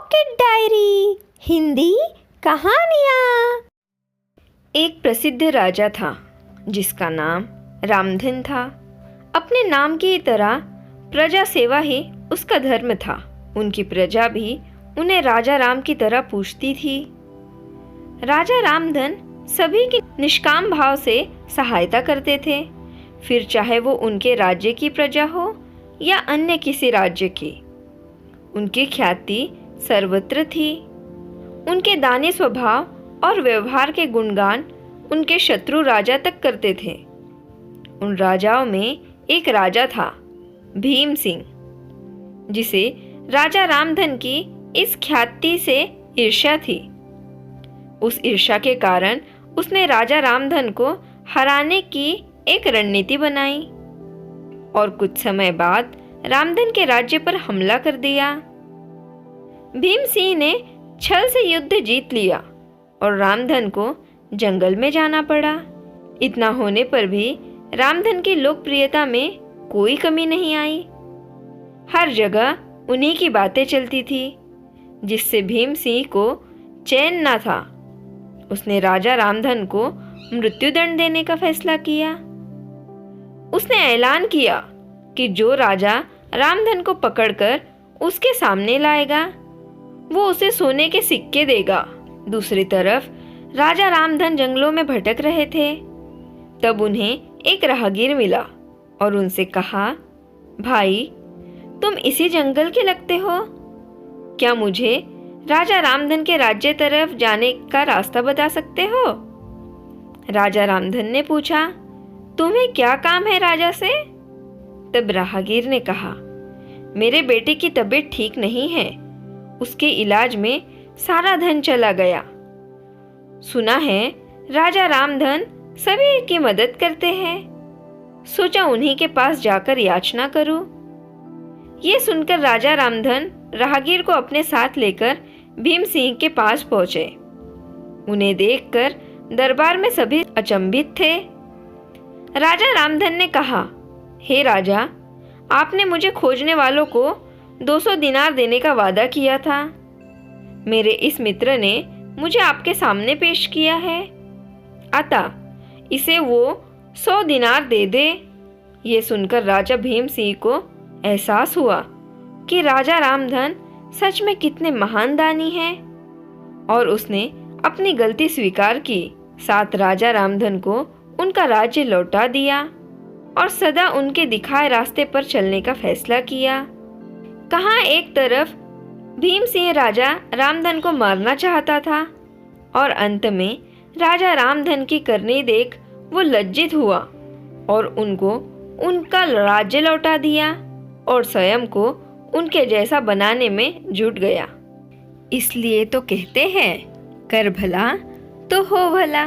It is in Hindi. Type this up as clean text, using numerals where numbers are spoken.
पॉकेट डायरी हिंदी कहानियाँ। एक प्रसिद्ध राजा था जिसका नाम रामधन था। अपने नाम की तरह प्रजा सेवा ही उसका धर्म था। उनकी प्रजा भी उन्हें राजा राम की तरह पूछती थी। राजा रामधन सभी की निष्काम भाव से सहायता करते थे, फिर चाहे वो उनके राज्य की प्रजा हो या अन्य किसी राज्य की। उनकी ख्याति सर्वत्र थी। उनके दानी स्वभाव और व्यवहार के गुणगान उनके शत्रु राजा तक करते थे। उन राजाओं में एक राजा था, भीम सिंह, जिसे राजा रामधन की इस ख्याति से ईर्ष्या थी। उस ईर्ष्या के कारण उसने राजा रामधन को हराने की एक रणनीति बनाई और कुछ समय बाद रामधन के राज्य पर हमला कर दिया। भीम सिंह ने छल से युद्ध जीत लिया और रामधन को जंगल में जाना पड़ा। इतना होने पर भी रामधन की लोकप्रियता में कोई कमी नहीं आई। हर जगह उन्हीं की बातें चलती थी, जिससे भीम सिंह को चैन न था। उसने राजा रामधन को मृत्युदंड देने का फैसला किया। उसने ऐलान किया कि जो राजा रामधन को पकड़कर उसके सामने लाएगा वो उसे सोने के सिक्के देगा। दूसरी तरफ राजा रामधन जंगलों में भटक रहे थे। तब उन्हें एक राहगीर मिला और उनसे कहा, भाई, तुम इसी जंगल के लगते हो, क्या मुझे राजा रामधन के राज्य तरफ जाने का रास्ता बता सकते हो? राजा रामधन ने पूछा, तुम्हें क्या काम है राजा से? तब राहगीर ने कहा, मेरे बेटे की तबीयत ठीक नहीं है, उसके इलाज में सारा धन चला गया। सुना है राजा रामधन सभी की मदद करते हैं, सोचा उन्हीं के पास जाकर याचना करूं। ये सुनकर राजा रामधन राहगीर को अपने साथ लेकर भीम सिंह के पास पहुंचे। उन्हें देखकर दरबार में सभी अचंभित थे। राजा रामधन ने कहा, हे राजा, आपने मुझे खोजने वालों को 200 दिनार देने का वादा किया था। मेरे इस मित्र ने मुझे आपके सामने पेश किया है, अतः इसे वो 100 दिनार दे दे। ये सुनकर राजा भीम सिंह को एहसास हुआ कि राजा रामधन सच में कितने महान दानी हैं, और उसने अपनी गलती स्वीकार की। साथ राजा रामधन को उनका राज्य लौटा दिया और सदा उनके दिखाए रास्ते पर चलने का फैसला किया। कहाँ एक तरफ भीम सिंह राजा रामधन को मारना चाहता था और अंत में राजा रामधन की करनी देख वो लज्जित हुआ और उनको उनका राज्य लौटा दिया और स्वयं को उनके जैसा बनाने में जुट गया। इसलिए तो कहते हैं, कर भला तो हो भला।